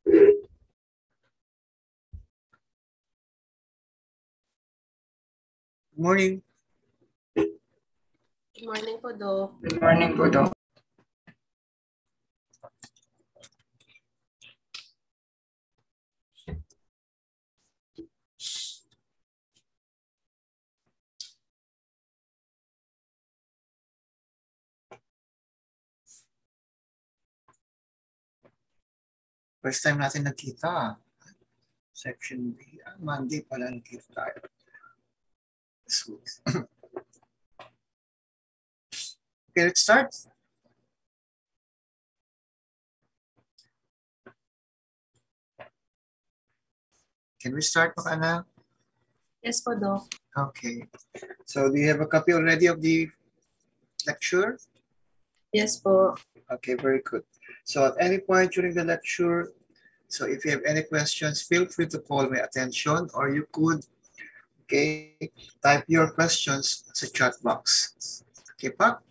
Morning. Good morning po, Doc. Good morning po, Doc. First time natin nakita. Section B. Monday pala nakita tayo. Okay, let's start. Can we start, Makana? Yes po, Doc. Okay. So do you have a copy already of the lecture? Yes po. Okay, very good. So at any point during the lecture, so if you have any questions, feel free to call my attention, or you could, okay, type your questions as a chat box. Okay, pa?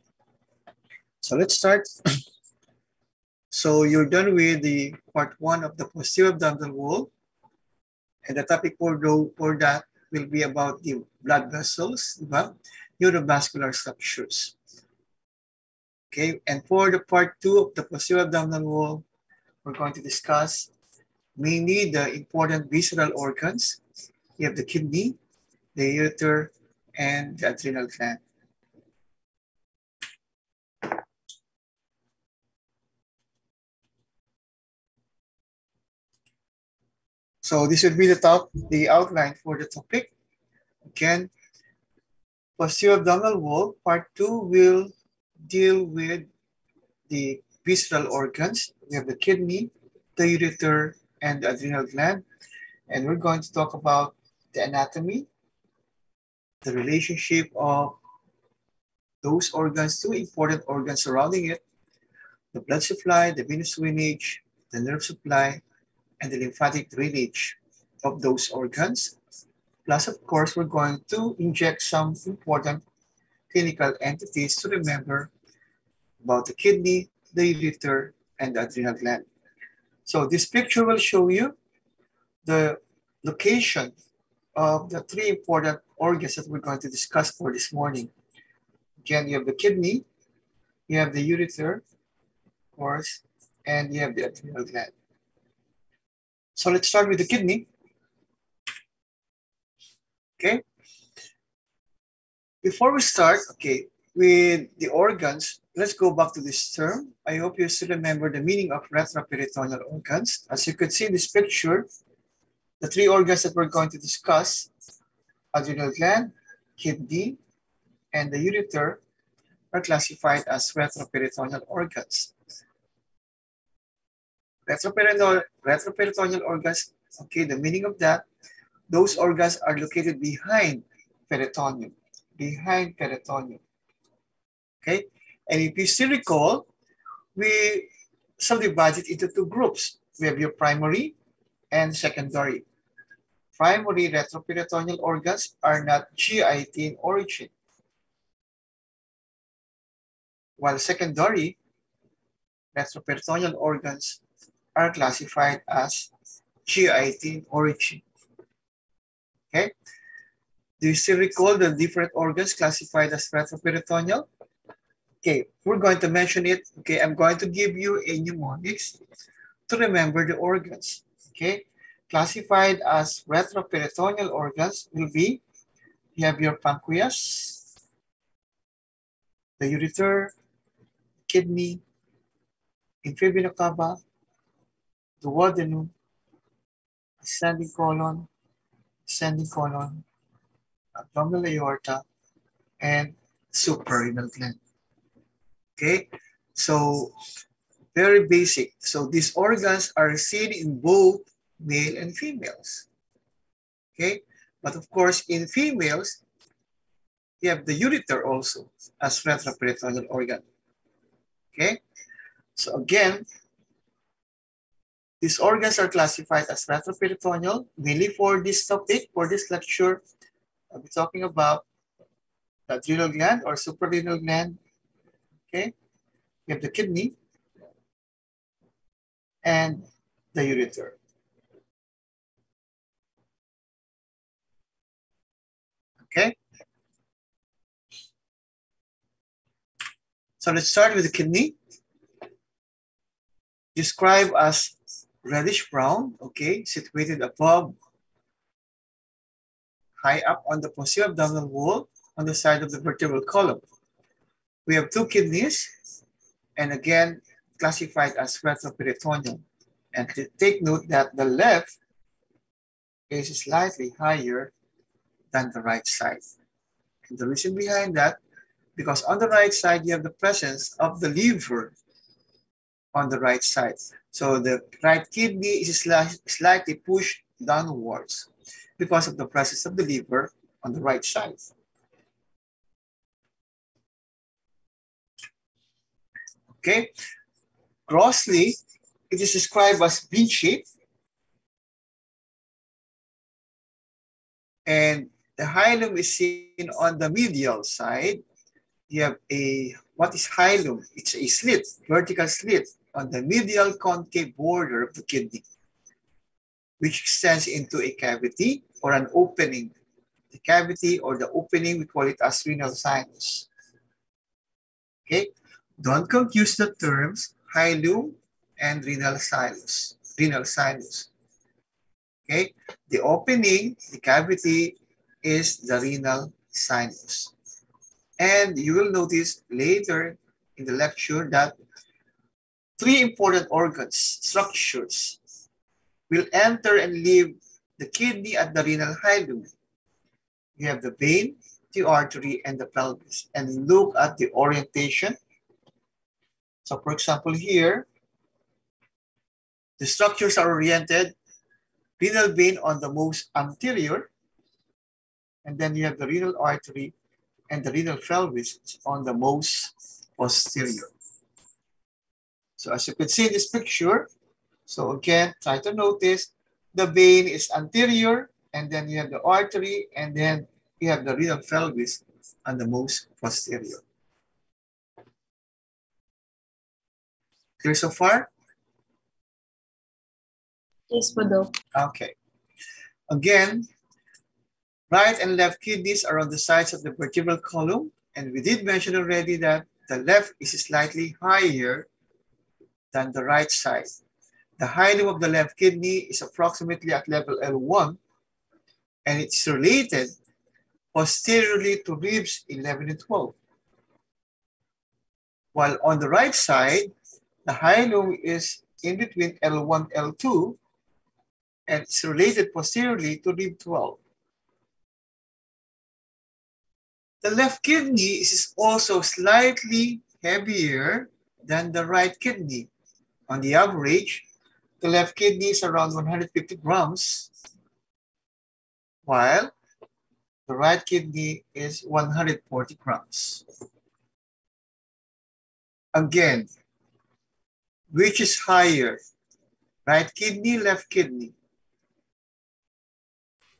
So let's start. So you're done with the part 1 of the posterior abdominal wall. And the topic for that will be about the blood vessels, neurovascular structures. Okay, and for the part 2 of the posterior abdominal wall, we're going to discuss mainly the important visceral organs. You have the kidney, the ureter, and the adrenal gland. So this would be the outline for the topic. Again, posterior abdominal wall, part 2 will deal with the visceral organs. We have the kidney, the ureter, and the adrenal gland. And we're going to talk about the anatomy, the relationship of those organs, two important organs surrounding it, the blood supply, the venous drainage, the nerve supply, and the lymphatic drainage of those organs. Plus, of course, we're going to inject some important clinical entities to remember about the kidney, the ureter, and the adrenal gland. So this picture will show you the location of the three important organs that we're going to discuss for this morning. Again, you have the kidney, you have the ureter, of course, and you have the adrenal gland. So let's start with the kidney. Okay. Before we start, okay, with the organs, let's go back to this term. I hope you still remember the meaning of retroperitoneal organs. As you can see in this picture, the three organs that we're going to discuss, adrenal gland, kidney, and the ureter, are classified as retroperitoneal organs. Retroperitoneal organs, okay, the meaning of that, those organs are located behind peritoneum, okay? And if you still recall, we subdivide it into two groups. We have your primary and secondary. Primary retroperitoneal organs are not GIT in origin, while secondary retroperitoneal organs are classified as GIT in origin. Okay? Do you still recall the different organs classified as retroperitoneal? Okay, we're going to mention it. Okay, I'm going to give you a mnemonics to remember the organs. Okay, classified as retroperitoneal organs will be, you have your pancreas, the ureter, kidney, inferior vena cava, duodenum, ascending colon, abdominal aorta, and suprarenal gland. Okay, so very basic. So these organs are seen in both male and females. Okay, but of course in females, you have the ureter also as retroperitoneal organ. Okay, so again, these organs are classified as retroperitoneal. Mainly for this topic, for this lecture, I'll be talking about the adrenal gland or suprarenal gland. Okay, you have the kidney, and the ureter. Okay. So let's start with the kidney. Described as reddish brown, okay, situated above, high up on the posterior abdominal wall on the side of the vertebral column. We have two kidneys, and again, classified as retroperitoneal. And take note that the left is slightly higher than the right side. And the reason behind that, because on the right side, you have the presence of the liver on the right side. So the right kidney is slightly pushed downwards because of the presence of the liver on the right side. Okay, grossly, it is described as bean-shaped, and the hilum is seen on the medial side. You have what is hilum? It's a slit, vertical slit on the medial concave border of the kidney, which extends into a cavity or an opening. The cavity or the opening, we call it as renal sinus. Okay, don't confuse the terms hilum and renal sinus. Okay, the opening, the cavity is the renal sinus. And you will notice later in the lecture that three important organs, structures, will enter and leave the kidney at the renal hilum. You have the vein, the artery, and the pelvis. And look at the orientation. So for example here, the structures are oriented, renal vein on the most anterior, and then you have the renal artery and the renal pelvis on the most posterior. So as you can see in this picture, so again, try to notice the vein is anterior, and then you have the artery, and then you have the renal pelvis on the most posterior. Clear so far? Yes po, Doc. Okay. Again, right and left kidneys are on the sides of the vertebral column, and we did mention already that the left is slightly higher than the right side. The hilum of the left kidney is approximately at level L1, and it's related posteriorly to ribs 11 and 12. While on the right side, the hilum is in between L1 and L2, and it's related posteriorly to rib 12. The left kidney is also slightly heavier than the right kidney. On the average, the left kidney is around 150 grams, while the right kidney is 140 grams. Again, which is higher? Right kidney, left kidney?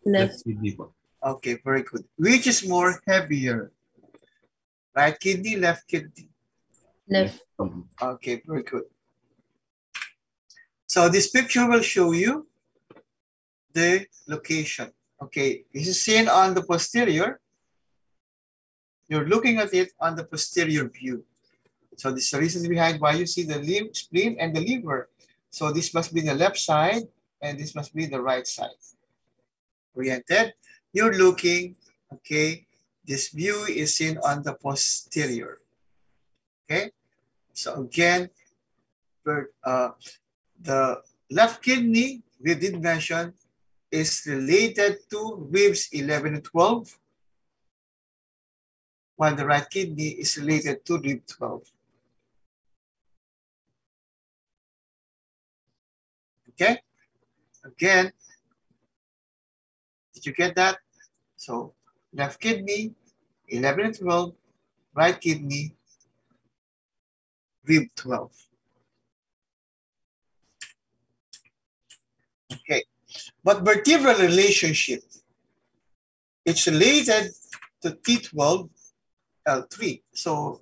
Left. kidney po. Okay, very good. Which is more heavier? Right kidney, left kidney? Left. kidney. Okay, very good. So this picture will show you the location. Okay, this is seen on the posterior. You're looking at it on the posterior view. So this is the reason behind why you see the spleen and the liver. So this must be the left side, and this must be the right side. Oriented, you're looking, okay, this view is seen on the posterior. Okay, so again, the left kidney, we did mention, is related to ribs 11 and 12, while the right kidney is related to rib 12. Okay, again, did you get that? So left kidney, 11 and 12, right kidney, rib 12. Okay, but vertebral relationship, it's related to T12, L3. So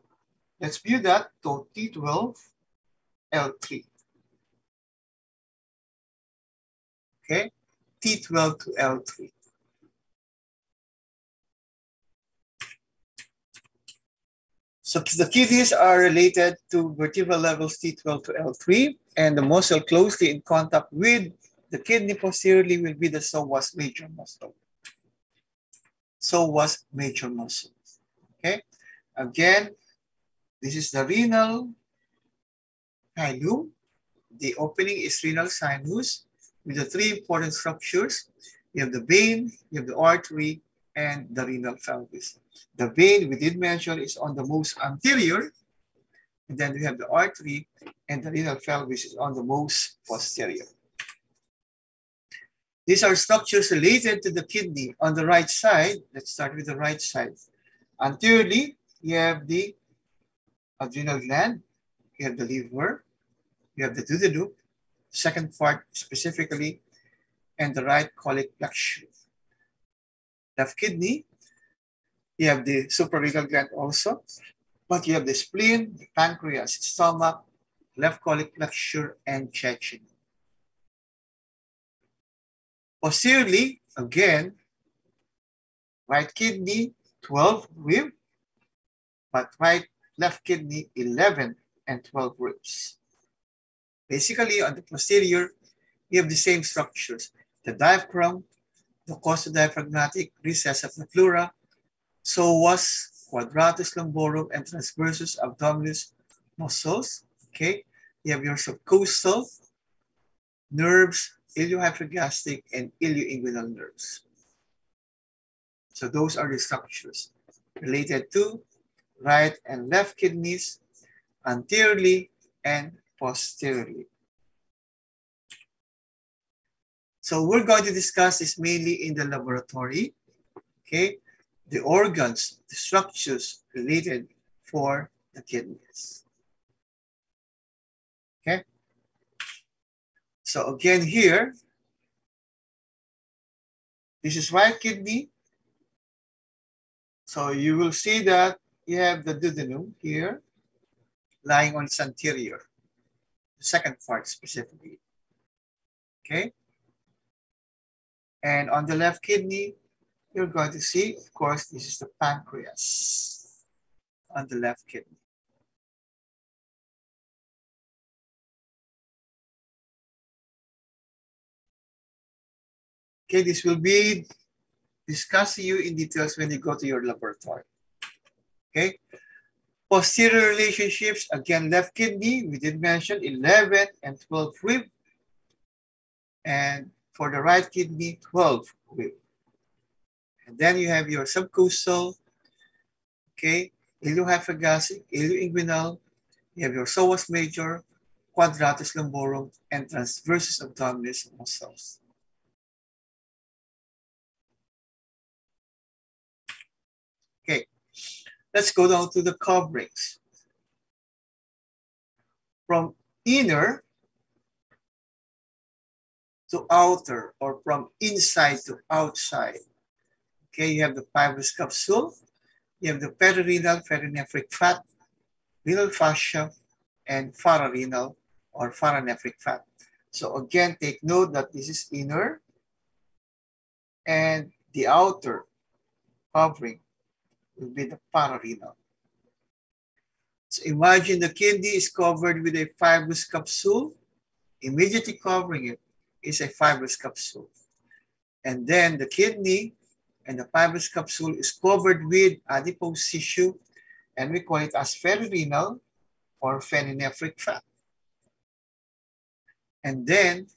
let's view that to T12, L3. okay? T12 to L3. So the kidneys are related to vertebral levels T12 to L3, and the muscle closely in contact with the kidney posteriorly will be the psoas major muscle. Psoas major muscle, okay? Again, this is the renal hilum. The opening is renal sinus with the three important structures. You have the vein, you have the artery, and the renal pelvis. The vein, we did mention, is on the most anterior. And then we have the artery, and the renal pelvis is on the most posterior. These are structures related to the kidney on the right side. Let's start with the right side. Anteriorly, you have the adrenal gland, you have the liver, you have the duodenum, second part specifically, and the right colic plexus. Left kidney, you have the suprarenal gland also, but you have the spleen, the pancreas, stomach, left colic plexus, and jejunum. Posteriorly, again, right kidney, 12 ribs, but left kidney, 11 and 12 ribs. Basically, on the posterior, you have the same structures. The diaphragm, the costodiaphragmatic recess of the pleura, psoas, quadratus lumborum, and transversus abdominis muscles. Okay, you have your subcostal nerves, iliohypogastric, and ilioinguinal nerves. So those are the structures related to right and left kidneys, anteriorly and posteriorly. So we're going to discuss this mainly in the laboratory, okay? The organs, the structures related for the kidneys, okay? So again here, this is right kidney. So you will see that you have the duodenum here lying on its anterior, the second part specifically, okay? And on the left kidney, you're going to see, of course, this is the pancreas on the left kidney. Okay, this will be discussed to you in details when you go to your laboratory. Okay, posterior relationships, again, left kidney, we did mention 11 and 12 rib. And for the right kidney, 12 rib. And then you have your subcostal, okay, iliohypogastric, ilioinguinal, you have your psoas major, quadratus lumborum, and transversus abdominis muscles. Okay, let's go down to the coverings. From inner to outer, or from inside to outside. Okay, you have the fibrous capsule, you have the perirenal perinephric fat, renal fascia, and pararenal or paranephric fat. So again, take note that this is inner, and the outer covering will be the pararenal. So imagine the kidney is covered with a fibrous capsule. Immediately covering it is a fibrous capsule. And then the kidney and the fibrous capsule is covered with adipose tissue, and we call it as perirenal or perinephric fat. And then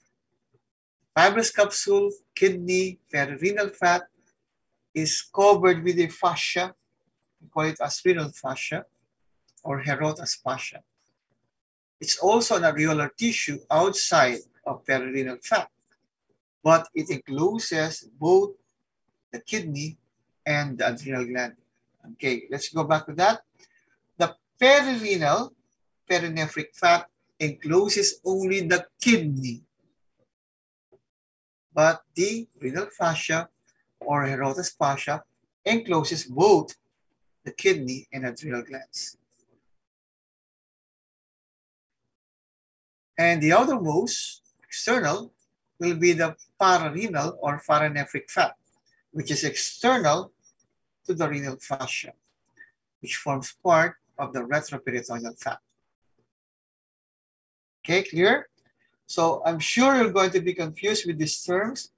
fibrous capsule, kidney, perirenal fat is covered with a fascia. We call it as renal fascia or Herotas fascia. It's also an areolar tissue outside of perirenal fat, but it encloses both the kidney and the adrenal gland. Okay, let's go back to that. The perirenal perinephric fat encloses only the kidney, but the renal fascia or Herotas fascia encloses both the kidney and adrenal glands. And the outermost, external, will be the pararenal or paranephric fat, which is external to the renal fascia, which forms part of the retroperitoneal fat. Okay, clear? So I'm sure you're going to be confused with these terms,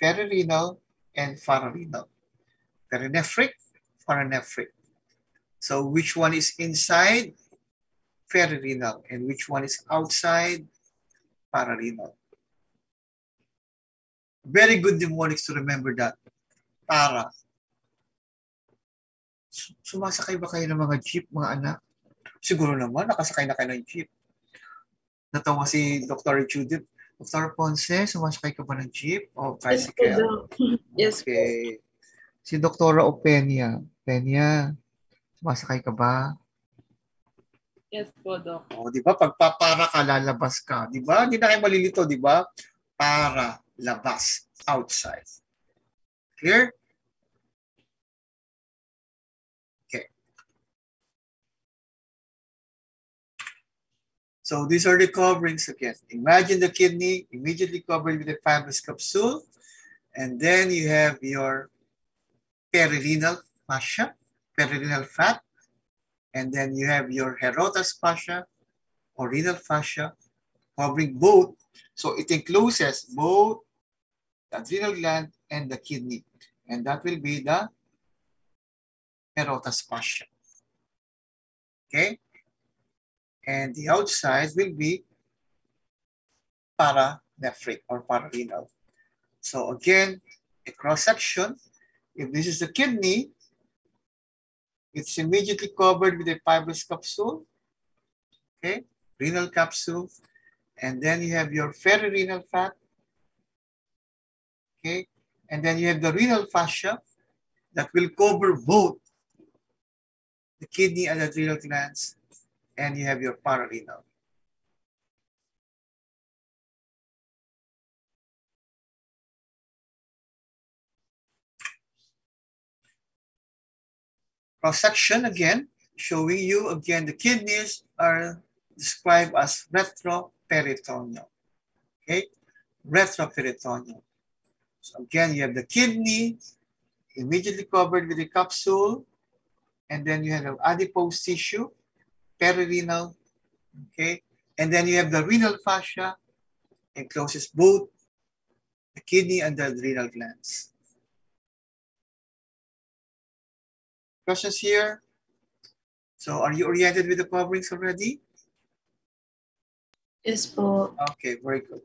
perirenal and pararenal. Perinephric, paranephric. So which one is inside? Perirenal. And which one is outside? Pararenal. Very good mnemonics to remember that. Para. Sumasakay ba kayo ng mga jeep, mga anak? Siguro naman, nakasakay na kayo ng jeep. Natawa si Dr. Judith. Dr. Ponce, sumasakay ka ba ng jeep o tricycle? Yes po. Okay. Si Dr. Openia. Openia, sumasakay ka ba? Yes po, Doc. O, di ba? Pagpapara ka, lalabas ka. Di ba? Hindi na kayo malilito, di ba? Para, labas, outside. Clear? Okay. So these are the coverings again. Imagine the kidney immediately covered with a fibrous capsule. And then you have your perirenal fascia, perirenal fat. And then you have your Herotas fascia or renal fascia covering both. So it encloses both the adrenal gland and the kidney. And that will be the Herotas fascia. Okay? And the outside will be paranephric or pararenal. So again, a cross-section, if this is the kidney, it's immediately covered with a fibrous capsule, okay, renal capsule, and then you have your perirenal fat, okay, and then you have the renal fascia that will cover both the kidney and adrenal glands, and you have your pararenal. Cross-section again, showing you again the kidneys are described as retroperitoneal. Okay, retroperitoneal. So again, you have the kidney immediately covered with a capsule, and then you have the adipose tissue, perirenal, okay, and then you have the renal fascia, encloses both the kidney and the adrenal glands. Questions here? So are you oriented with the coverings already? Yes po. Okay, very good.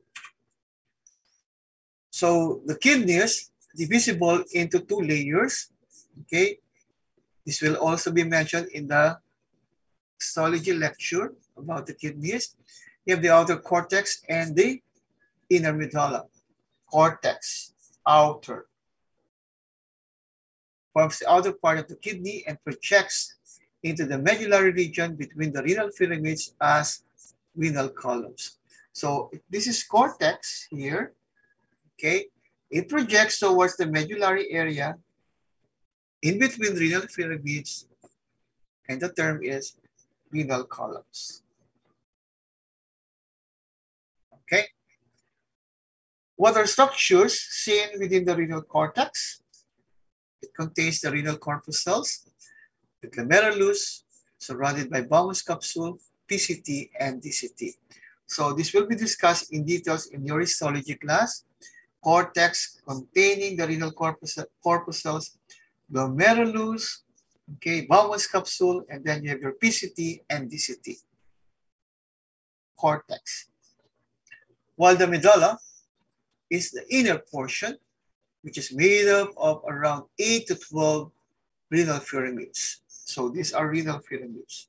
So the kidneys divisible into two layers. Okay, this will also be mentioned in the histology lecture about the kidneys. You have the outer cortex and the inner medulla. Cortex, outer, forms the outer part of the kidney and projects into the medullary region between the renal pyramids as renal columns. So this is cortex here, okay? It projects towards the medullary area in between renal pyramids, and the term is renal columns. Okay? What are structures seen within the renal cortex? It contains the renal corpuscles, the glomerulus, surrounded by Bowman's capsule, PCT, and DCT. So this will be discussed in details in your histology class. Cortex containing the renal corpuscles, glomerulus, okay, Bowman's capsule, and then you have your PCT and DCT. Cortex. While the medulla is the inner portion, which is made up of around 8 to 12 renal pyramids. So these are renal pyramids.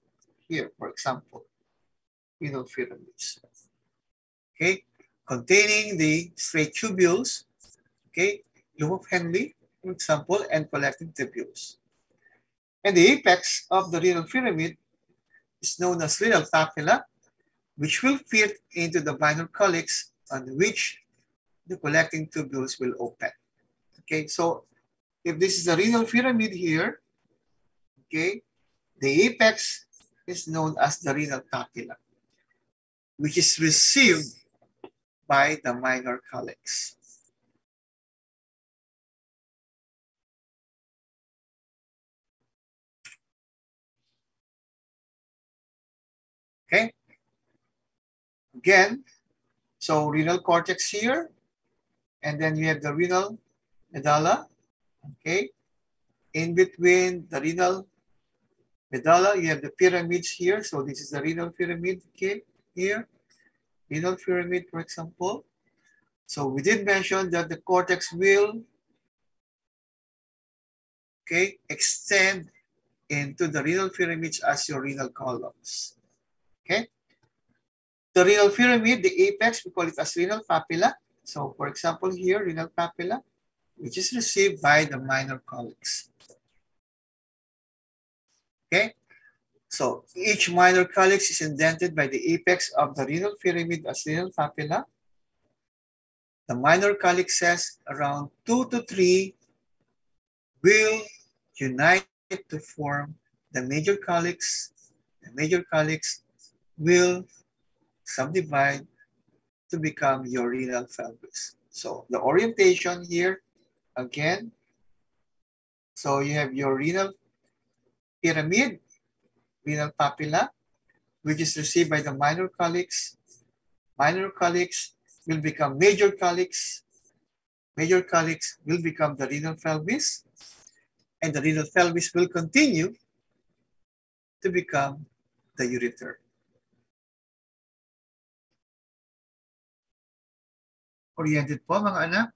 Here, for example, renal pyramids. Okay, containing the straight tubules, okay, lobe of Henle, for example, and collecting tubules. And the apex of the renal pyramid is known as renal papilla, which will fit into the minor calyx on which the collecting tubules will open. Okay, so if this is a renal pyramid here, okay, the apex is known as the renal papilla, which is received by the minor calyx. Okay. Again, so renal cortex here, and then we have the renal medulla. Okay. In between the renal medulla, you have the pyramids here. So this is the renal pyramid, okay, here. Renal pyramid, for example. So we did mention that the cortex will, okay, extend into the renal pyramids as your renal columns. Okay. The renal pyramid, the apex, we call it as renal papilla. So for example here, renal papilla, which is received by the minor calyx. Okay. So each minor calyx is indented by the apex of the renal pyramid as renal papilla. The minor calyxes, around 2 to 3, will unite to form the major calyx. The major calyx will subdivide to become your renal pelvis. So the orientation here, again, so you have your renal pyramid, renal papilla, which is received by the minor calyx. Minor calyx will become major calyx. Major calyx will become the renal pelvis. And the renal pelvis will continue to become the ureter. Oriented po mga anak?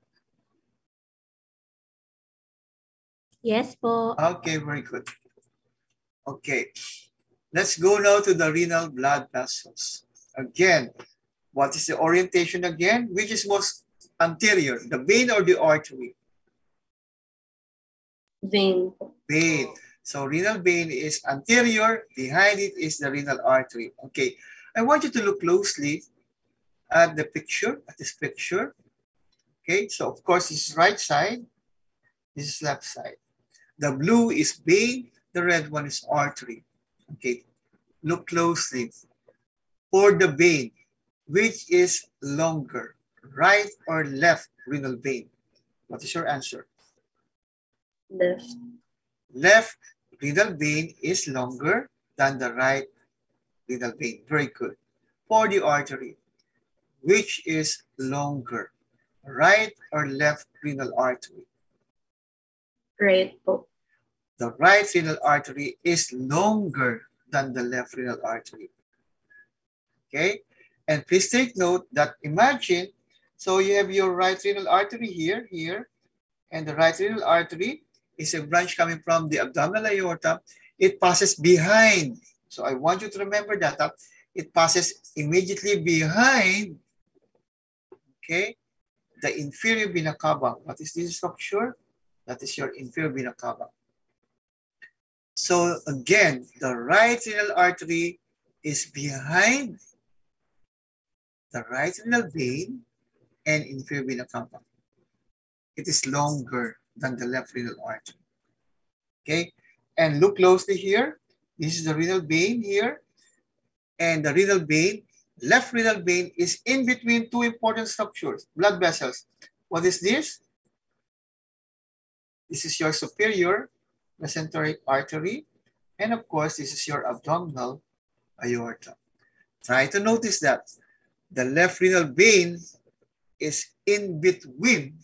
Yes po. Okay, very good. Okay, let's go now to the renal blood vessels. Again, what is the orientation again? Which is most anterior, the vein or the artery? Vein. Vein. So renal vein is anterior, behind it is the renal artery. Okay, I want you to look closely at the picture, at this picture. Okay, so of course this is right side, this is left side. The blue is vein, the red one is artery. Okay, look closely. For the vein, which is longer, right or left renal vein? What is your answer? Left. Left renal vein is longer than the right renal vein. Very good. For the artery, which is longer, right or left renal artery? Right po. The right renal artery is longer than the left renal artery. Okay? And please take note that imagine, so you have your right renal artery here, and the right renal artery is a branch coming from the abdominal aorta. It passes behind. So I want you to remember that it passes immediately behind, okay, the inferior vena cava. What is this structure? That is your inferior vena cava. So again, the right renal artery is behind the right renal vein and inferior vena cava. It is longer than the left renal artery. Okay, and look closely here. This is the renal vein here, and the renal vein, left renal vein is in between two important structures, blood vessels. What is this? This is your superior mesenteric artery, and of course, this is your abdominal aorta. Try to notice that the left renal vein is in between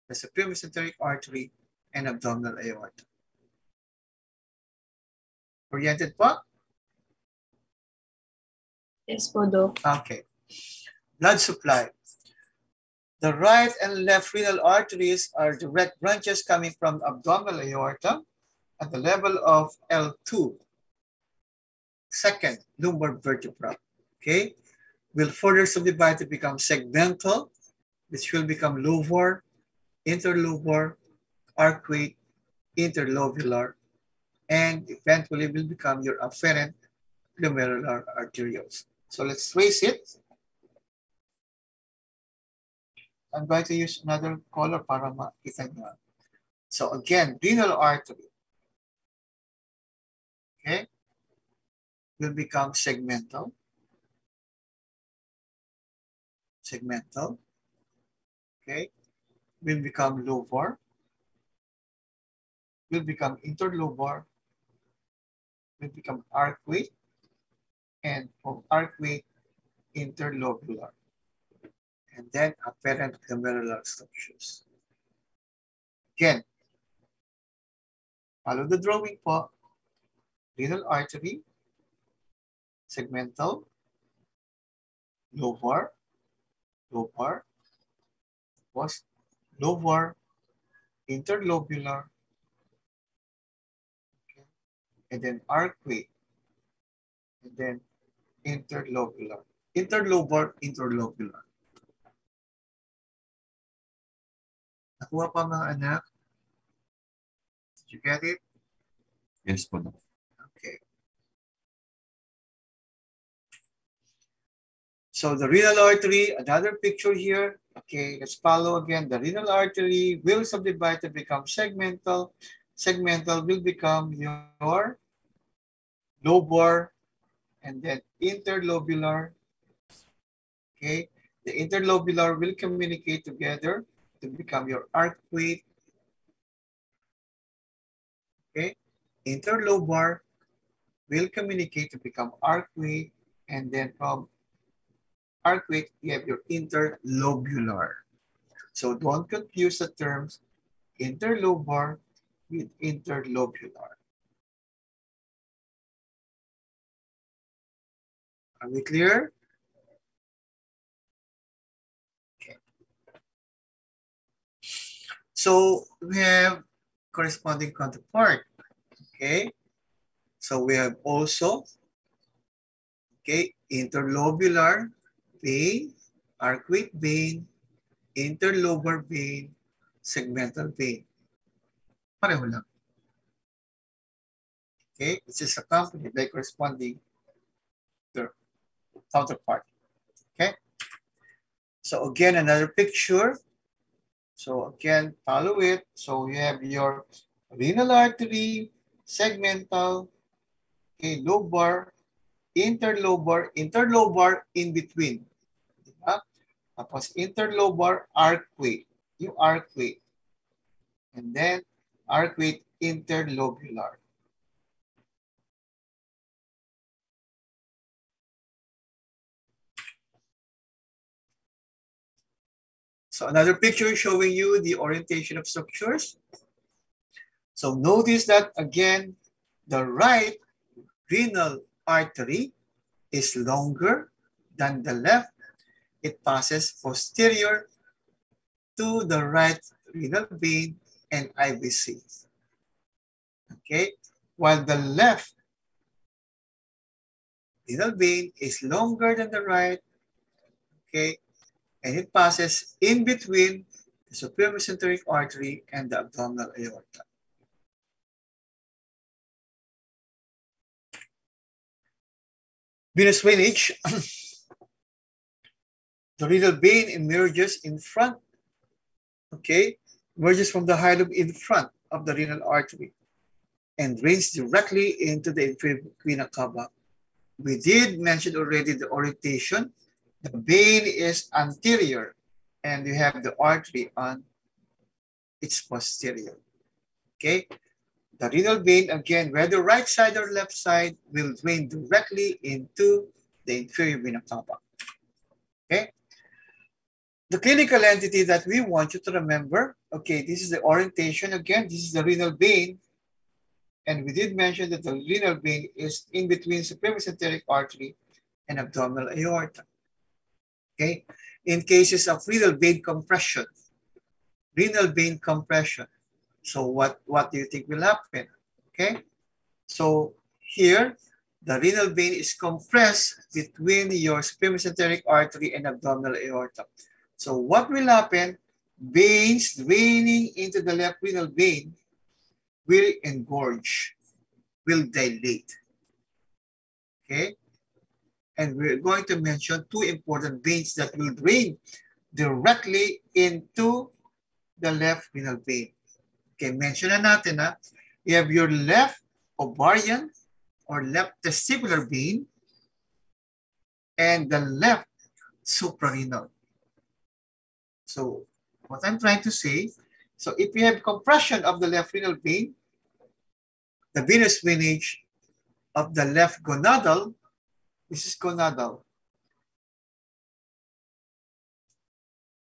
the superior mesenteric artery and abdominal aorta. Oriented po? Yes po, Doc. Okay. Blood supply. The right and left renal arteries are direct branches coming from abdominal aorta at the level of L2. Second, lumbar vertebra. Okay. Will further subdivide to become segmental, which will become lobar, interlobar, arcuate, interlobular, and eventually will become your afferent glomerular arterioles. So let's trace it. I'm going to use another color para makita nyo. So again, renal artery, okay, will become segmental. segmental, okay, will become lobar, will become interlobar, will become arcuate, and from arcuate, interlobular, and then apparent glomerular structures. Again, follow the drawing po. Renal artery, segmental, lobar, was lobar, interlobular, okay, and then arcuate, and then interlobular. Interlobar, interlobular. Nakuha pa mga anak? Did you get it? Yes po, Doc. Okay. So the renal artery, another picture here. Okay, let's follow again. The renal artery will subdivide to become segmental. Segmental will become your lobar and then interlobular. Okay, the interlobular will communicate together to become your arcuate. Okay, interlobar will communicate to become arcuate, and then from arcuate, you have your interlobular. So don't confuse the terms interlobar with interlobular. Are we clear? Okay. So we have corresponding counterpart. Okay. So we have also, okay, interlobular vein, arcuate vein, interlobar vein, segmental vein. Pareho lang. Okay, this is accompanied by corresponding counterpart. Okay, so again, another picture. So again, follow it. So you have your renal artery, segmental, okay, lobar, interlobar in between. Diba? Tapos interlobar, arcuate. Yung arcuate. And then arcuate interlobular. So another picture showing you the orientation of structures. So notice that again, the right renal artery is longer than the left. It passes posterior to the right renal vein and IVC. Okay, while the left renal vein is longer than the right, okay, and it passes in between the superior mesenteric artery and the abdominal aorta. Venous drainage. The renal vein emerges in front, okay, emerges from the hilum in front of the renal artery and drains directly into the inferior vena cava. We did mention already the orientation. The vein is anterior and you have the artery on its posterior. Okay, the renal vein, again, whether right side or left side, will drain directly into the inferior vena cava. Okay, the clinical entity that we want you to remember, okay, this is the orientation. Again, this is the renal vein. And we did mention that the renal vein is in between superior mesenteric artery and abdominal aorta. Okay, in cases of renal vein compression, so what do you think will happen? Okay, so here the renal vein is compressed between your superior mesenteric artery and abdominal aorta. So what will happen? Veins draining into the left renal vein will engorge, will dilate. Okay, and we're going to mention two important veins that will drain directly into the left renal vein. Okay, mention na natin na you have your left ovarian or left testicular vein and the left suprarenal. So what I'm trying to say, so if we have compression of the left renal vein, the venous drainage of the left gonadal, this is gonadal.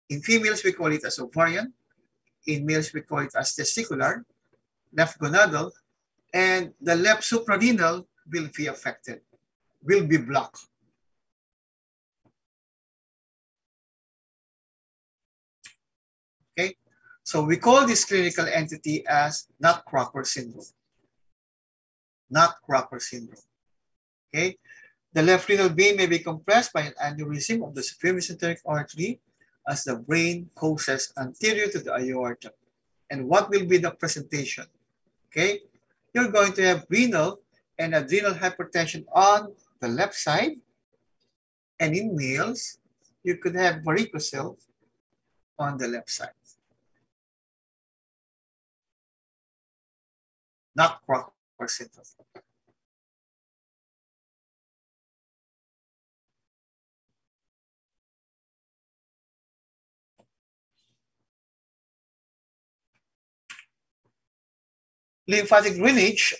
In females, we call it as ovarian. In males, we call it as testicular, left gonadal, and the left suprarenal will be affected, will be blocked. Okay, so we call this clinical entity as Nutcracker syndrome. Nutcracker syndrome. Okay, the left renal vein may be compressed by an aneurysm of the superior mesenteric artery as the brain courses anterior to the aorta. And what will be the presentation? Okay, you're going to have renal and adrenal hypertension on the left side. And in males, you could have varicocele on the left side. Nutcracker syndrome. Lymphatic drainage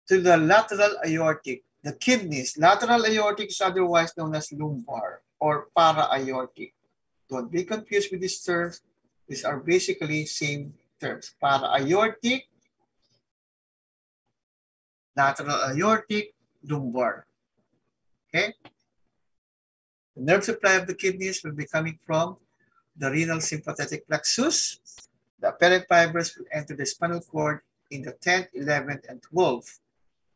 to the lateral aortic, the kidneys. Lateral aortic is otherwise known as lumbar or para-aortic. Don't be confused with these terms. These are basically same terms. Para-aortic, lateral aortic, lumbar. Okay? The nerve supply of the kidneys will be coming from the renal sympathetic plexus. The apparent fibers will enter the spinal cord in the 10th, 11th, and 12th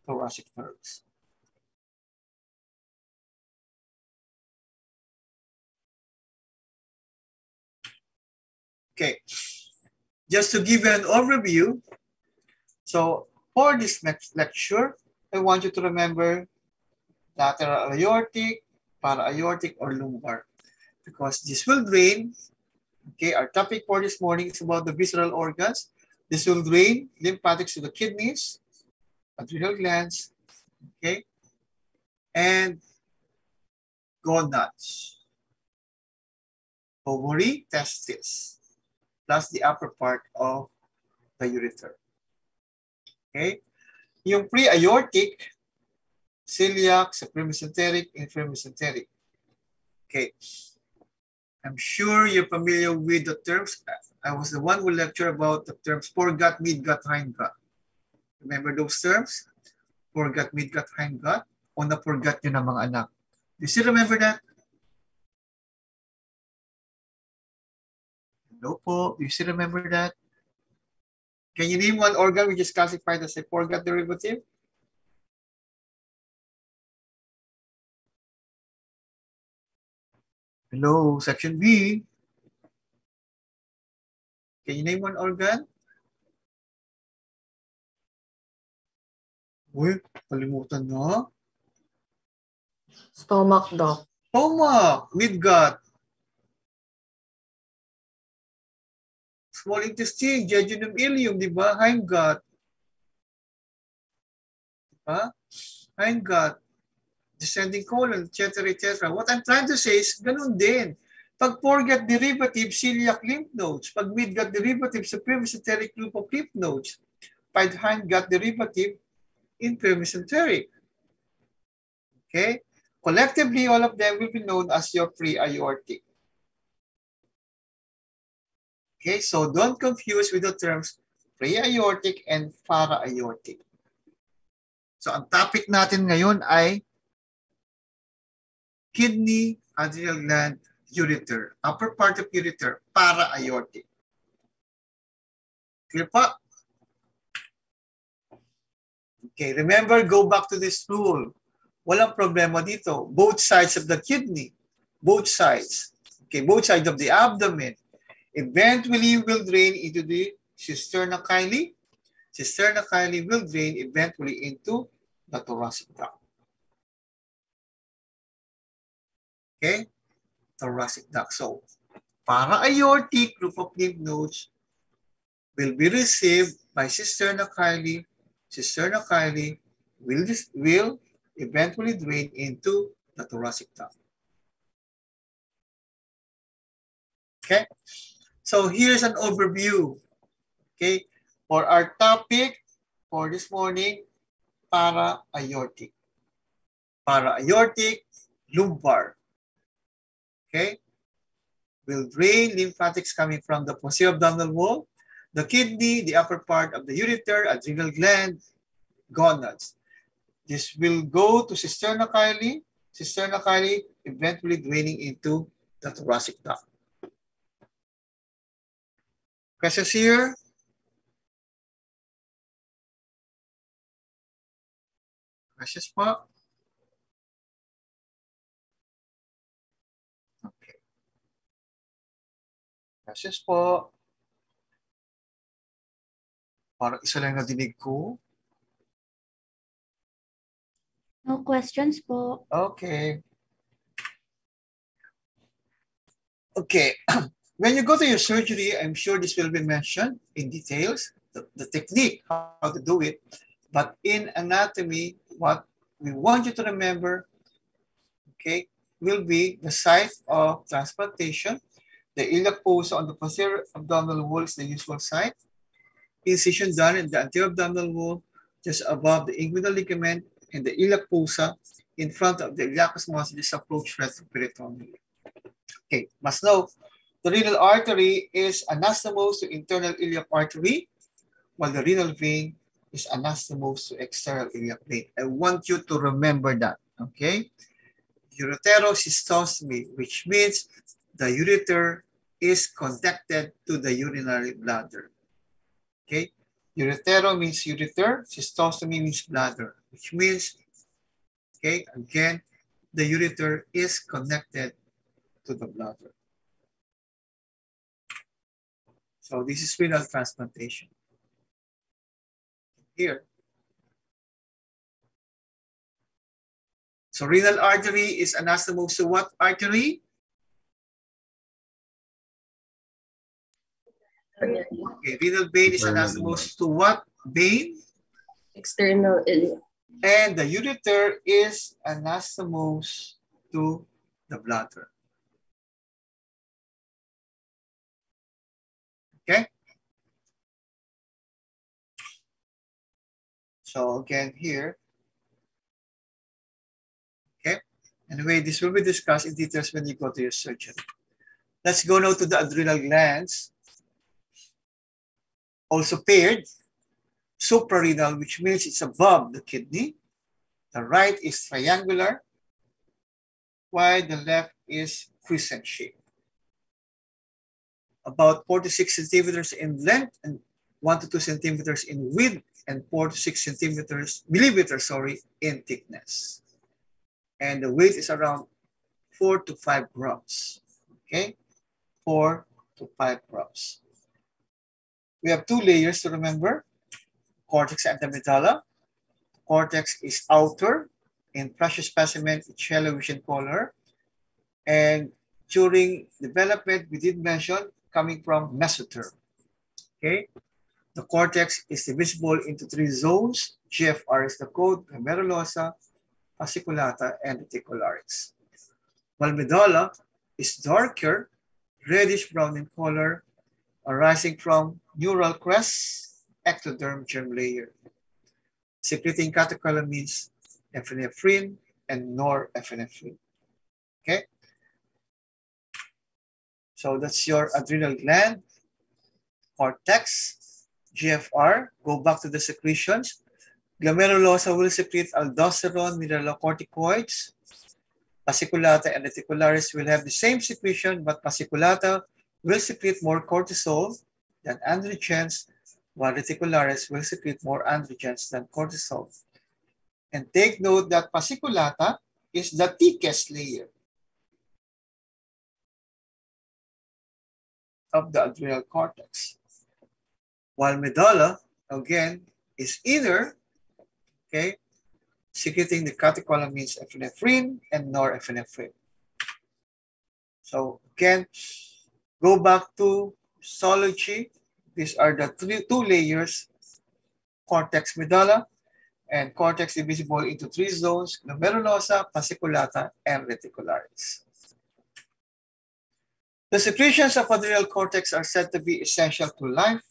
thoracic nerves. Okay, just to give you an overview, so for this next lecture, I want you to remember lateral aortic, para-aortic, or lumbar, because this will drain. Okay, our topic for this morning is about the visceral organs. This will drain lymphatics to the kidneys, adrenal glands, okay, and gonads, ovary, testes, plus the upper part of the ureter. Okay, yung pre-aortic, celiac, superior mesenteric, inferior mesenteric. Okay. I'm sure you're familiar with the terms. I was the one who lectured about the terms foregut, midgut, hindgut. Remember those terms? Foregut, midgut, hindgut. O na-forgot nyo na mga anak. Do you still remember that? Hello po. Do you still remember that? Can you name one organ which is classified as a foregut derivative? Hello, section B. Can you name one organ? Uy, kalimutan na. Stomach, doc. Stomach, midgut. Small intestine, jejunum ileum, di ba? Hindgut. Diba? Hindgut. Descending colon, etc., etc. What I'm trying to say is, ganun din. Pag foregut derivative, celiac lymph nodes. Pag midgut derivative, superior mesenteric loop of lymph nodes. Pag hindgut derivative, inferior mesenteric. Okay? Collectively, all of them will be known as your pre-aortic. Okay, so don't confuse with the terms pre-aortic and para-aortic. So ang topic natin ngayon ay kidney, adrenal gland, ureter, upper part of ureter, para-aortic. Clear pa? Okay, remember, go back to this rule. Walang problema dito. Both sides of the kidney, both sides. Okay, both sides of the abdomen, eventually will drain into the cisterna chyli. Cisterna chyli will drain eventually into the thoracic duct. Okay, thoracic duct. So, para-aortic group of lymph nodes will be received by cisterna chyli. Cisterna chyli will eventually drain into the thoracic duct. Okay, so here's an overview, okay, for our topic for this morning, para-aortic. Para-aortic, lumbar, okay, will drain lymphatics coming from the posterior abdominal wall, the kidney, the upper part of the ureter, adrenal gland, gonads. This will go to cisterna chyli, eventually draining into the thoracic duct. Questions here? Questions po? Okay. Questions po? Parang isa lang nadinig ko. No questions po. Okay. Okay. When you go to your surgery, I'm sure this will be mentioned in details, the technique, how to do it. But in anatomy, what we want you to remember, okay, will be the site of transplantation. The iliac fossa on the posterior abdominal wall is the usual site. Incision done in the anterior abdominal wall, just above the inguinal ligament, and the iliac fossa in front of the iliacus muscle is approach retroperitoneally. Okay, must know the renal artery is anastomosed to internal iliac artery, while the renal vein is anastomosed to external iliac vein. I want you to remember that, okay? Ureterocystostomy, which means the ureter is connected to the urinary bladder. Okay, uretero means ureter, cystostomy means bladder, which means, okay, again, the ureter is connected to the bladder. So this is renal transplantation. Here. So renal artery is anastomosed to what artery? Okay, renal vein is anastomosed to what vein? External iliac. And the ureter is anastomosed to the bladder. Okay? So again here, okay? Anyway, this will be discussed in details when you go to your surgeon. Let's go now to the adrenal glands. Also paired, suprarenal, which means it's above the kidney. The right is triangular, while the left is crescent shaped. About 46 centimeters in length and 1 to 2 centimeters in width and 4 to 6 millimeters in thickness. And the weight is around 4 to 5 grams. Okay, 4 to 5 grams. We have 2 layers to remember, cortex and the medulla. Cortex is outer in pressure specimen, it's yellowish in color. And during development, we did mention coming from mesoterm. Okay, the cortex is divisible into 3 zones. GFR is the code, glomerulosa, fasciculata, and reticularis. While medulla is darker, reddish brown in color, arising from neural crest, ectoderm germ layer. Secreting catecholamines, epinephrine, and norepinephrine. Okay? So that's your adrenal gland, cortex, GFR. Go back to the secretions. Glomerulosa will secrete aldosterone, mineralocorticoids. Fasciculata and reticularis will have the same secretion, but fasciculata will secrete more cortisol than androgens, while reticularis will secrete more androgens than cortisol. And take note that fasciculata is the thickest layer of the adrenal cortex, while medulla, again, is inner, okay, secreting the catecholamines epinephrine and norepinephrine. So again, go back to histology. These are the 2 layers, cortex, medulla, and cortex divisible into 3 zones, glomerulosa, fasciculata, and reticularis. The secretions of adrenal cortex are said to be essential to life,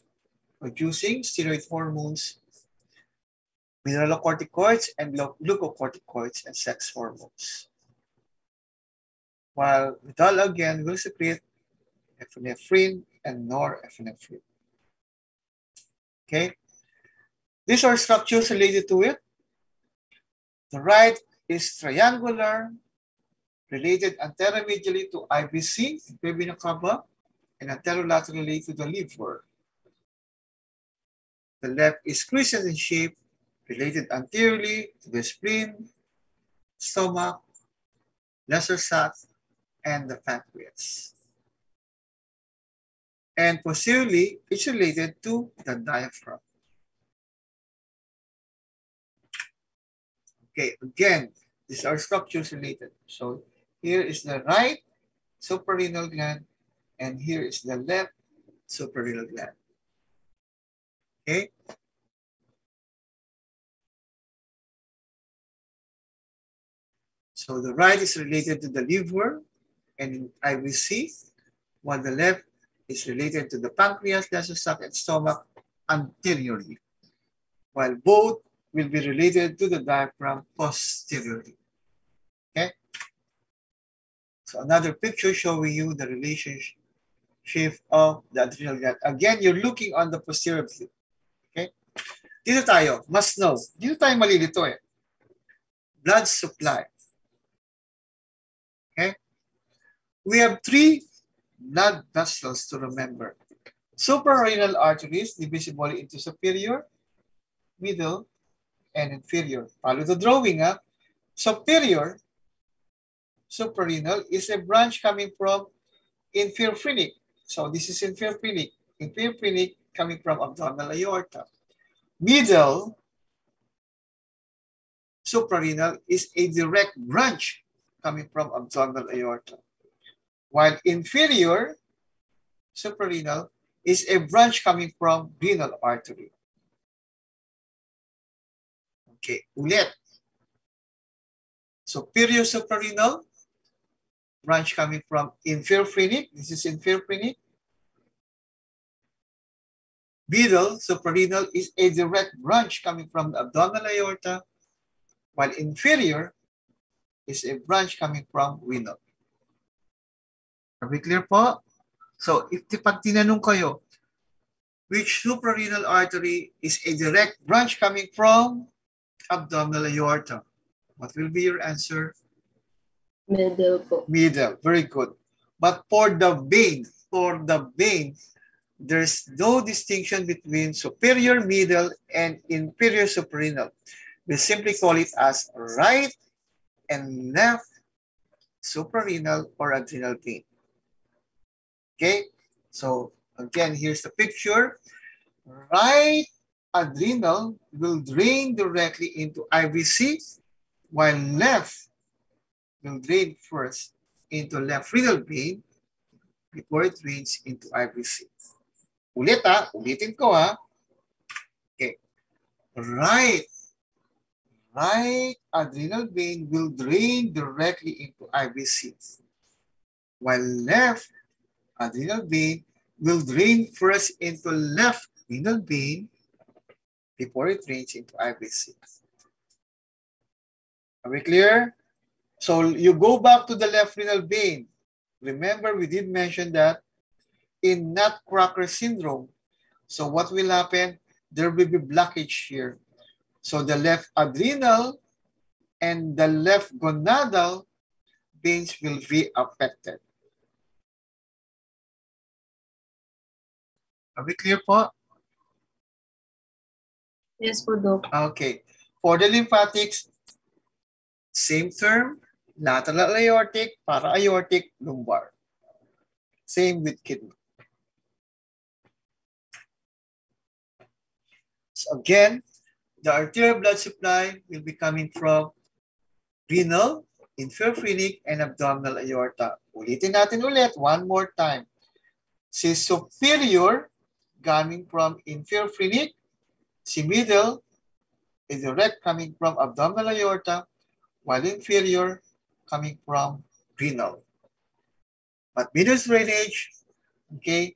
producing steroid hormones, mineralocorticoids, and glucocorticoids, and sex hormones. While medulla again will secrete epinephrine and norepinephrine. Okay? These are structures related to it. The right is triangular, related anteromedially to IVC, and anterolaterally to the liver. The left is crescent in shape, related anteriorly to the spleen, stomach, lesser sac, and the pancreas. And posteriorly, it's related to the diaphragm. Okay, again, these are structures related. So here is the right suprarenal gland, and here is the left suprarenal gland. Okay. So the right is related to the liver and IVC, while the left is related to the pancreas, lesser sac, and stomach anteriorly, while both will be related to the diaphragm posteriorly. Okay. So another picture showing you the relationship of the adrenal gland. Again, you're looking on the posterior view. Okay. Dito tayo, must know. Dito tayo malilito eh. Blood supply. Okay. We have three blood vessels to remember. Suprarenal arteries divisible into superior, middle, and inferior. Follow the drawing. Superior, suprarenal is a branch coming from inferior phrenic. So this is inferior phrenic. Inferior phrenic coming from abdominal aorta. Middle, suprarenal is a direct branch coming from abdominal aorta. While inferior, suprarenal is a branch coming from renal artery. Okay, ulit. Superior suprarenal, branch coming from inferior phrenic. This is inferior phrenic. Middle suprarenal is a direct branch coming from the abdominal aorta, while inferior is a branch coming from renal. Are we clear po? So, if pag tinanong kayo, which suprarenal artery is a direct branch coming from abdominal aorta? What will be your answer? Middle po. Middle. Very good. But for the vein, there's no distinction between superior, middle, and inferior suprarenal. We simply call it as right and left suprarenal or adrenal vein. Okay, so again, here's the picture. Right adrenal will drain directly into IVC, while left will drain first into left renal vein before it drains into IVC. Ulitin ko Okay, right adrenal vein will drain directly into IVC, while left adrenal vein will drain first into left renal vein before it drains into IVC. Are we clear? So you go back to the left renal vein. Remember, we did mention that in Nutcracker syndrome, so what will happen? There will be blockage here. So the left adrenal and the left gonadal veins will be affected. Are we clear po? Yes po, Doc. Okay. For the lymphatics, same term, lateral aortic, para-aortic, lumbar. Same with kidney. So again, the arterial blood supply will be coming from renal, inferior phrenic, and abdominal aorta. Ulitin natin ulit, one more time. Si superior, coming from inferior phrenic, si middle is direct coming from abdominal aorta, while inferior coming from renal. But venous drainage, okay,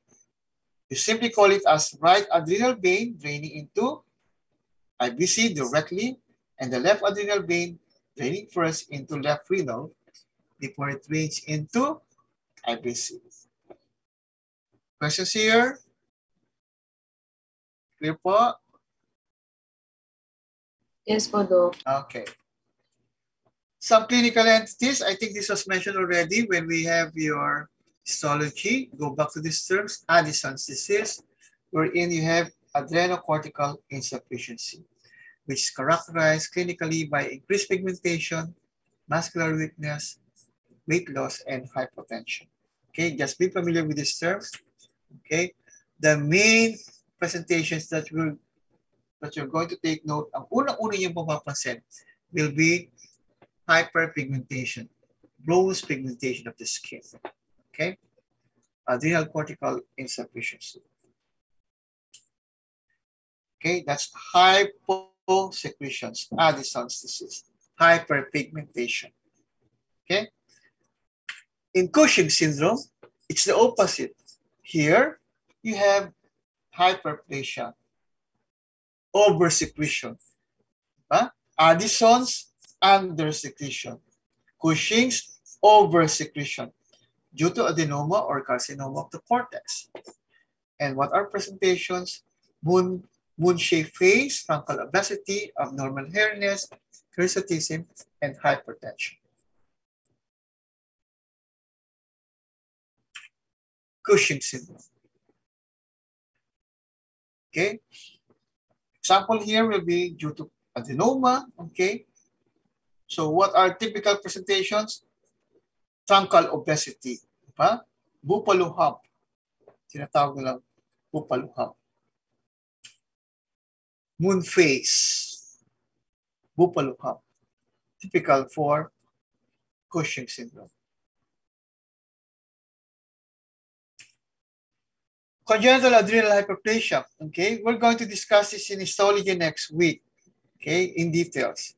you simply call it as right adrenal vein draining into IBC directly, and the left adrenal vein draining first into left renal before it drains into IBC. Questions here? Clear po? Yes po, Doc. Okay. Some clinical entities, I think this was mentioned already when we have your histology. Go back to these terms, Addison's disease, wherein you have adrenocortical insufficiency, which is characterized clinically by increased pigmentation, muscular weakness, weight loss, and hypotension. Okay, just be familiar with these terms. Okay, the main presentations that you're going to take note, ang unang-una yung mapapansin will be hyperpigmentation, gross pigmentation of the skin. Okay, adrenal cortical insufficiency. Okay, that's hyposecretions, Addison's disease, hyperpigmentation. Okay, in Cushing syndrome, it's the opposite. Here, you have hyperplasia, oversecretion. Addison's, undersecretion. Cushing's, oversecretion due to adenoma or carcinoma of the cortex. And what are presentations? Moon-shaped face, frontal obesity, abnormal hairiness, hirsutism, and hypertension. Cushing syndrome. Okay. Example here will be due to adenoma. Okay. So what are typical presentations? Truncal obesity. Diba? Buffalo hump. Tinatawag nilang buffalo hump. Moon face. Buffalo hump. Typical for Cushing syndrome. Congenital adrenal hyperplasia. Okay, we're going to discuss this in histology next week. Okay, in details.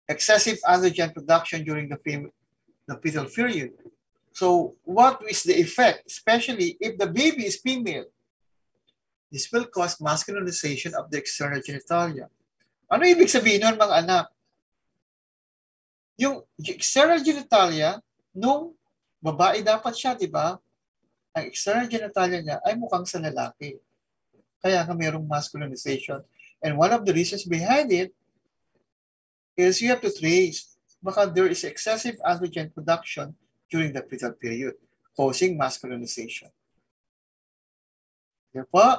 Excessive androgen production during the fetal period. So, what is the effect, especially if the baby is female? This will cause masculinization of the external genitalia. Ano ibig sabihin nun, mga anak? Yung external genitalia, nung babae dapat siya, di ba? Ang external genitalia niya ay mukhang sa lalaki. Kaya nga mayroong masculinization. And one of the reasons behind it is you have to trace baka there is excessive androgen production during the fetal period, causing masculinization. Here po,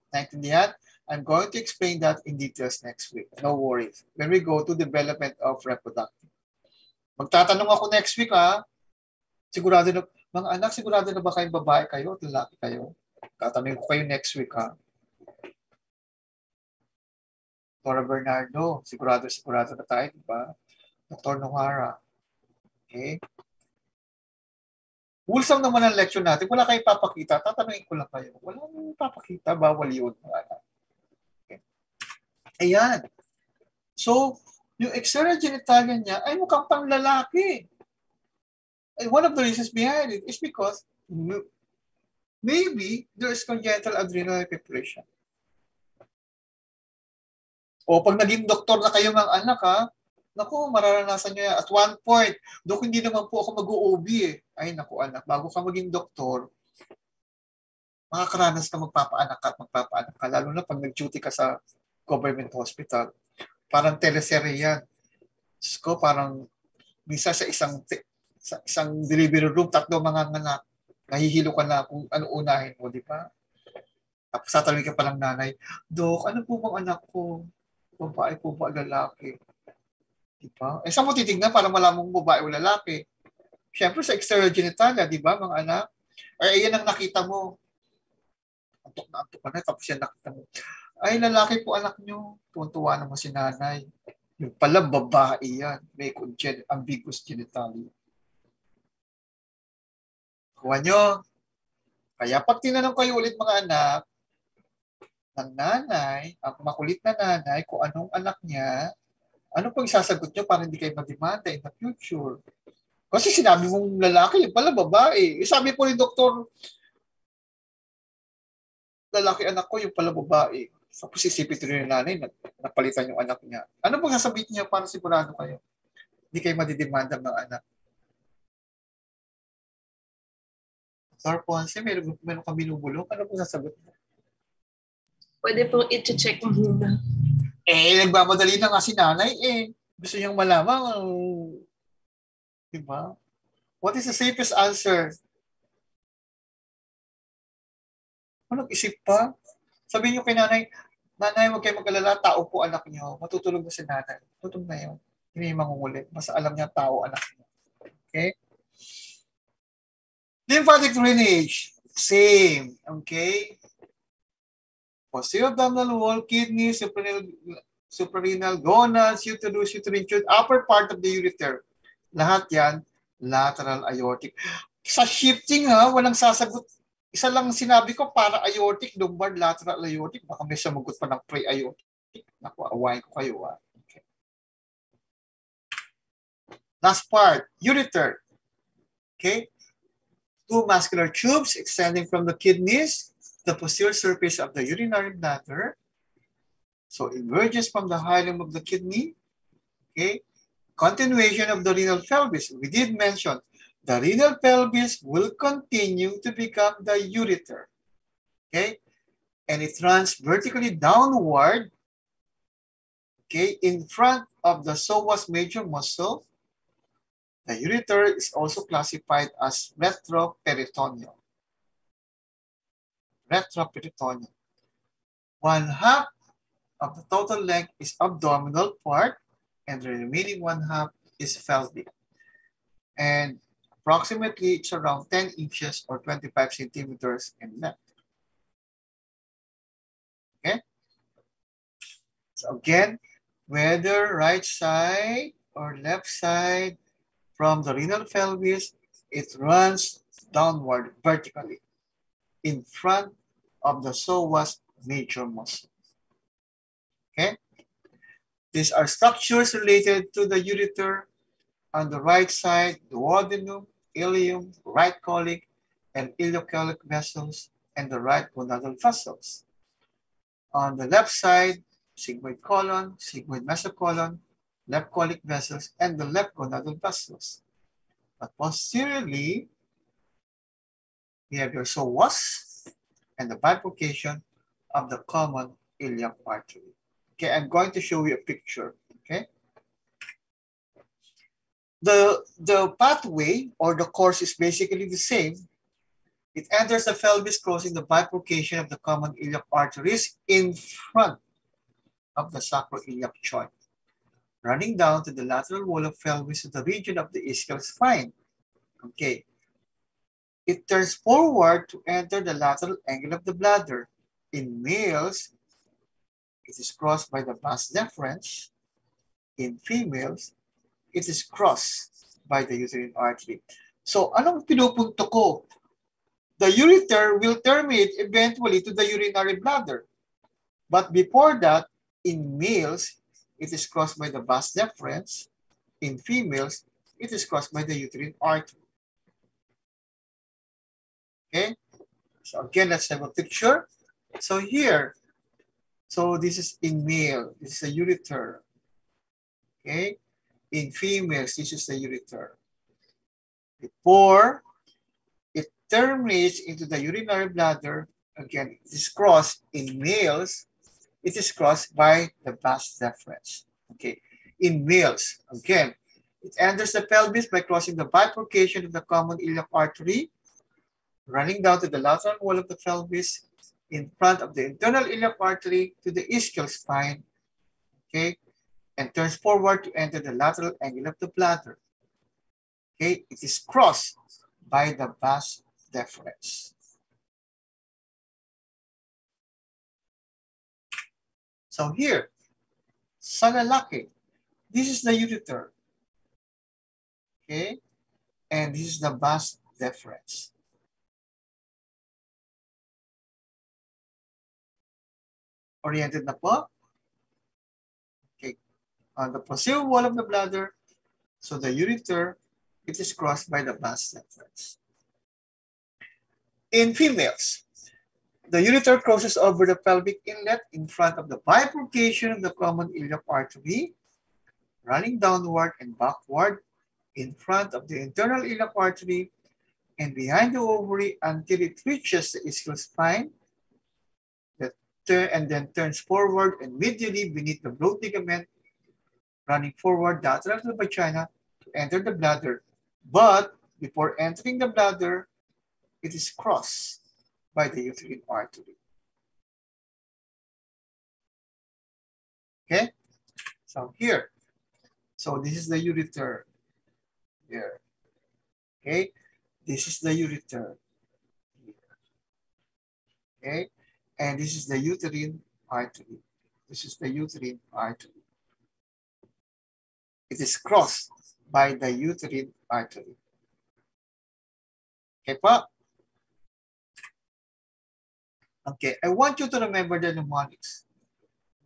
naintindihan? I'm going to explain that in details next week. No worries. When we go to development of reproductive. Magtatanong ako next week, ha? Sigurado na, mga anak, sigurado na ba kayong babae kayo at lalaki kayo? Tatanungin ko kayo next week, ha? Dr. Bernardo, sigurado na tayo, di ba? Dr. Nohara. Okay? Wholesome naman ang lecture natin. Wala kayong papakita. Tatanungin ko lang kayo. Wala nang papakita. Bawal yun. Okay. Ayan. So, yung external genitalia niya ay mukhang pang lalaki. And one of the reasons behind it is because maybe there is congenital adrenal hyperplasia. O pag naging doktor na kayo mga anak, ha, naku, mararanasan nyo yan. At one point, Dok, hindi naman po ako mag-OB eh. Ay, naku anak, bago ka maging doktor, makakaranas ka magpapaanak ka, lalo na pag nag-duty ka sa government hospital. Parang teleserye yan. So, parang minsan sa isang delivery room, 3 mga anak, nahihilo ka na kung ano unahin mo, di ba? Tapos tatanungin ka pa ng nanay, Dok, ano po bang anak ko? Babae po ba, lalaki? Di ba? Eh, saan mo titignan para malaman mong babae o lalaki? Siyempre sa external genitalia, di ba, mga anak? Ay, ayan ang nakita mo. Antok ka na, tapos yan nakita mo. Ay, lalaki po anak nyo. Tuwan-tuwa naman si nanay. Yung pala, babae yan. May ambiguous genitalia. Kuha nyo. Kaya pag tinanong kayo ulit mga anak, ng nanay, ang makulit na nanay, kung anong anak niya, ano pong isasagot nyo para hindi kayo madimanda in the future? Kasi sinabi mong lalaki, yung pala babae. Sabi po ni doktor, lalaki anak ko, yung pala babae. Tapos isipin ito rin yung nanay, napalitan yung anak niya. Ano bang sasabihin niya para sigurado kayo? Hindi kayo madidemanda ng anak. Sir Ponce, meron kang binubulong. Ano bang sasagot mo? Pwede pong i-check muna. Nagmamadali na nga si nanay Gusto niyang malaman. Diba? What is the safest answer? Nag-isip pa? Sabihin niyo kay nanay, nanay, huwag kayo mag-alala, tao po anak niyo. Matutulog na si nanay. Tutulog na yun. Hindi yung mangungulit. Mas alam niya tao anak niyo. Okay? Lymphatic drainage. Same. Okay? Posterior abdominal wall, kidney, suprarenal, gonads, uterus, uterine tube, upper part of the ureter. Lahat yan, lateral aortic. Sa shifting walang sasagot. Isa lang sinabi ko, para aortic, lumbar, lateral aortic. Baka may samagot pa ng pre-aortic. Naku, awain ko kayo Okay. Last part, ureter. Okay? Two muscular tubes extending from the kidneys, the posterior surface of the urinary bladder. So it emerges from the hilum of the kidney. Okay? Continuation of the renal pelvis. We did mention the renal pelvis will continue to become the ureter. Okay? And it runs vertically downward, okay, in front of the psoas major muscle. The ureter is also classified as retroperitoneal. Retroperitoneal. 1/2 of the total length is abdominal part, and the remaining 1/2 is pelvic. And approximately it's around 10 inches or 25 centimeters in length. Okay? So again, whether right side or left side from the renal pelvis, it runs downward vertically in front of the psoas major muscle. Okay? These are structures related to the ureter. On the right side, duodenum, ileum, right colic, and ileocolic vessels, and the right gonadal vessels. On the left side, sigmoid colon, sigmoid mesocolon, left colic vessels, and the left gonadal vessels. But posteriorly, we have your psoas and the bifurcation of the common iliac artery. Okay, I'm going to show you a picture. Okay. The pathway or the course is basically the same. It enters the pelvis, crossing the bifurcation of the common iliac arteries in front of the sacroiliac joint, running down to the lateral wall of pelvis to the region of the ischial spine. Okay. It turns forward to enter the lateral angle of the bladder. In males, it is crossed by the vas deferens. In females, it is crossed by the uterine artery. So, anong pinupunto ko? The ureter will terminate eventually to the urinary bladder. But before that, in males, it is crossed by the vas deferens. In females, it is crossed by the uterine artery. Okay? So again, let's have a picture. So here, so this is in male, this is a ureter. Okay? In females, this is the ureter. Before it terminates into the urinary bladder, again, it is crossed in males, it is crossed by the vas deferens. Okay. In males, again, it enters the pelvis by crossing the bifurcation of the common iliac artery, running down to the lateral wall of the pelvis in front of the internal iliac artery to the ischial spine, okay, and turns forward to enter the lateral angle of the bladder. Okay, it is crossed by the vas deferens. So here, sa lalaki, this is the ureter, okay, and this is the vas deferens. Oriented na po? Okay. On the posterior wall of the bladder, so the ureter it is crossed by the vas deferens. In females, the ureter crosses over the pelvic inlet in front of the bifurcation of the common iliac artery, running downward and backward in front of the internal iliac artery and behind the ovary until it reaches the ischial spine, and then turns forward and medially beneath the broad ligament, running forward lateral to the vagina to enter the bladder. But before entering the bladder, it is crossed by the uterine artery. Okay, so here, so this is the ureter here. Okay, this is the ureter here. Okay, and this is the uterine artery. This is the uterine artery. It is crossed by the uterine artery. Okay pa? Okay, I want you to remember the mnemonics.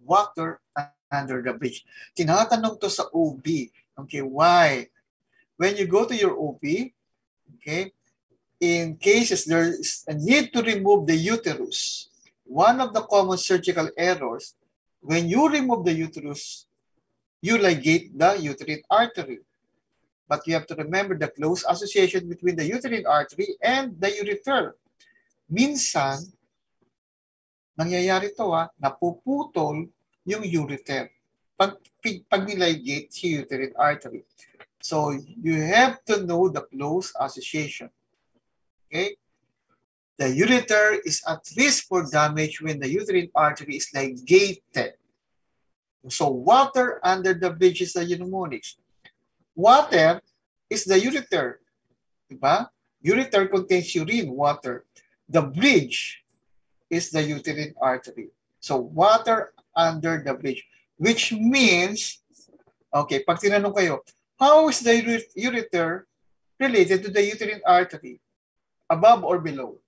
Water under the bridge. Tinatanong to sa OB. Okay, why? When you go to your OB, okay, in cases there is a need to remove the uterus, one of the common surgical errors, when you remove the uterus, you ligate the uterine artery. But you have to remember the close association between the uterine artery and the ureter. Minsan, nangyayari to napuputol yung ureter pag niligate si uterine artery. So you have to know the close association. Okay? The ureter is at risk for damage when the uterine artery is ligated. So water under the bridge is the mnemonics. Water is the ureter. Diba? Ureter contains urine, water. The bridge is the uterine artery. So water under the bridge, which means, okay, pag tinanong kayo, how is the ureter related to the uterine artery? Above or below?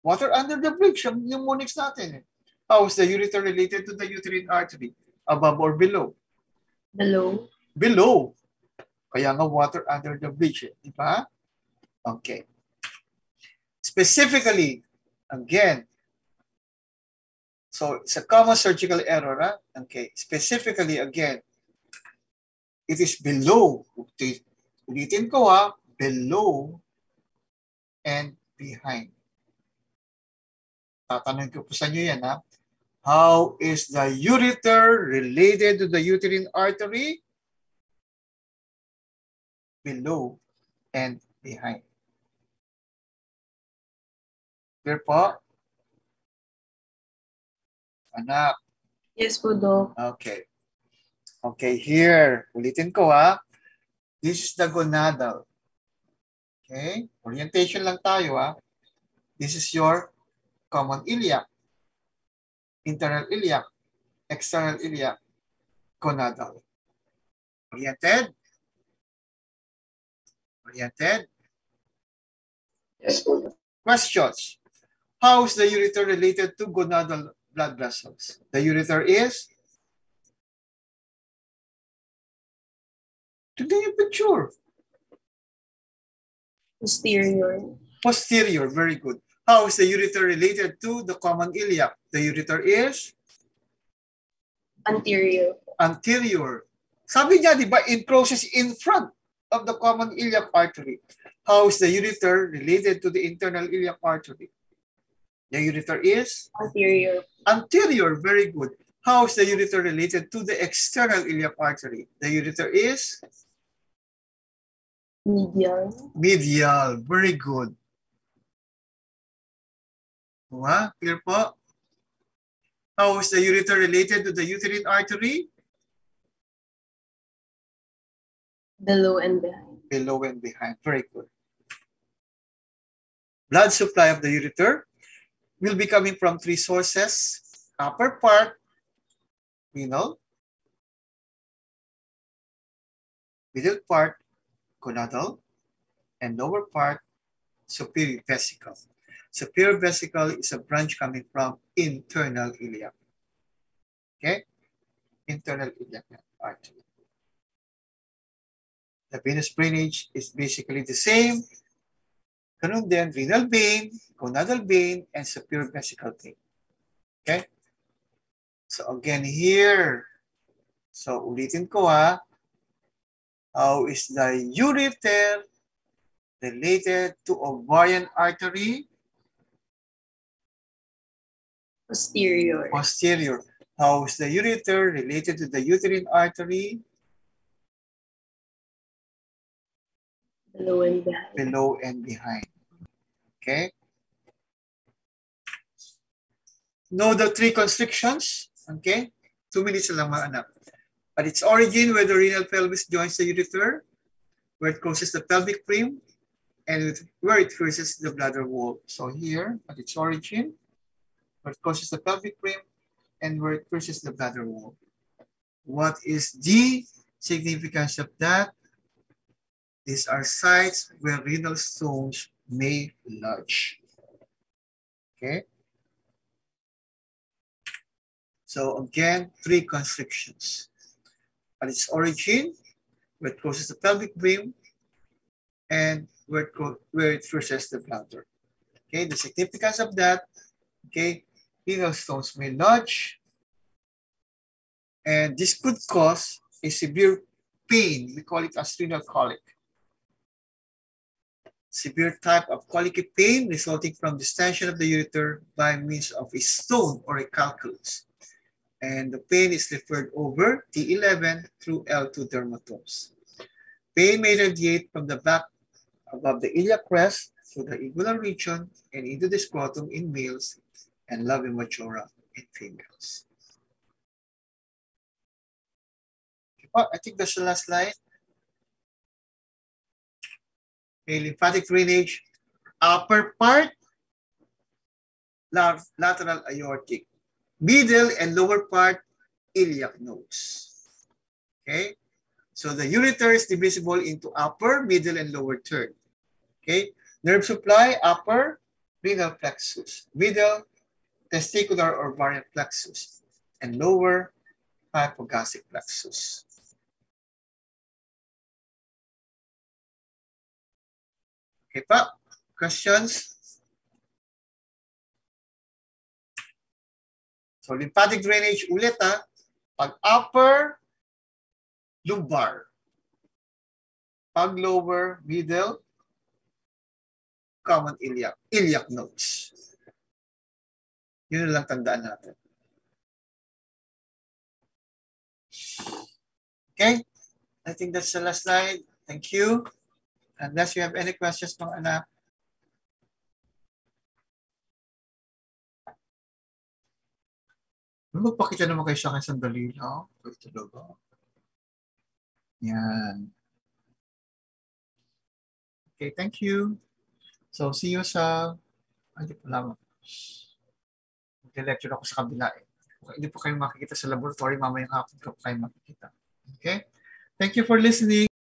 Water under the bridge, yung mnemonics natin. How is the ureter related to the uterine artery? Above or below? Below. Below. Kaya nga water under the bridge. Di ba? Okay. Specifically, again, so it's a common surgical error. Huh? Okay. Specifically, again, it is below. Ulitin ko below and behind. Tatanungin ko po sa inyo yan How is the ureter related to the uterine artery? Below and behind. Clear po? Anak. Yes po, Doc. Okay. Okay, here. Ulitin ko This is the gonadal. Okay? Orientation lang tayo This is your common iliac, internal iliac, external iliac, gonadal. Oriented? Oriented? Yes, po. Questions. How is the ureter related to gonadal blood vessels? The ureter is? Today, picture. Posterior. Posterior, very good. How is the ureter related to the common iliac? The ureter is? Anterior. Anterior. Sabi niya, di ba, it crosses in front of the common iliac artery. How is the ureter related to the internal iliac artery? The ureter is? Anterior. Anterior, very good. How is the ureter related to the external iliac artery? The ureter is? Medial. Medial, very good. Clear po? How is the ureter related to the uterine artery? Below and behind. Below and behind, very good. Blood supply of the ureter will be coming from three sources. Upper part, renal. Middle part, gonadal. And lower part, superior vesicle. Superior vesicle is a branch coming from internal iliac. Okay? internal iliac artery. The venous drainage is basically the same. Ganun din, renal vein, gonadal vein, and superior vesical vein. Okay? So again here, so ulitin ko ha, how is the ureter related to ovarian artery? Posterior. Posterior. How is the ureter related to the uterine artery? Below and behind. Below and behind. Okay? Know the three constrictions. Okay? 2 minutes lang mga anak. At its origin, where the renal pelvis joins the ureter, where it crosses the pelvic rim, and where it crosses the bladder wall. So here, at its origin, where it crosses the pelvic rim, and where it crosses the bladder wall. What is the significance of that? These are sites where renal stones may lodge. Okay? So again, three constrictions. At its origin, where it crosses the pelvic rim, and where it crosses the bladder. Okay, the significance of that, okay, renal stones may lodge, and this could cause a severe pain. We call it as renal colic. Severe type of colicky pain resulting from distension of the ureter by means of a stone or a calculus. And the pain is referred over T11 through L2 dermatomes. Pain may radiate from the back above the iliac crest through the inguinal region and into the scrotum in males and labia majora in females. Oh, I think that's the last slide. Okay, lymphatic drainage, upper part, lateral aortic, middle and lower part, iliac nodes. Okay, so the ureter is divisible into upper, middle, and lower third. Okay, nerve supply, upper, renal plexus, middle, testicular or ovarian plexus, and lower, hypogastric plexus. Okay pa, questions? So lymphatic drainage ulit ha, pag upper, lumbar. Pag lower, middle, common iliac nodes. Yun lang tandaan natin. Okay, I think that's the last slide. Thank you. Unless you have any questions, mga anak. Magpakita naman kayo sa akin sandali lang. Yan. Okay, thank you. So, see you sa... Hindi po lang. Mag-lecture ako sa kabila eh. Hindi po kayo makikita sa laboratory. Mamayang hapon ko po kayo makikita. Okay? Thank you for listening.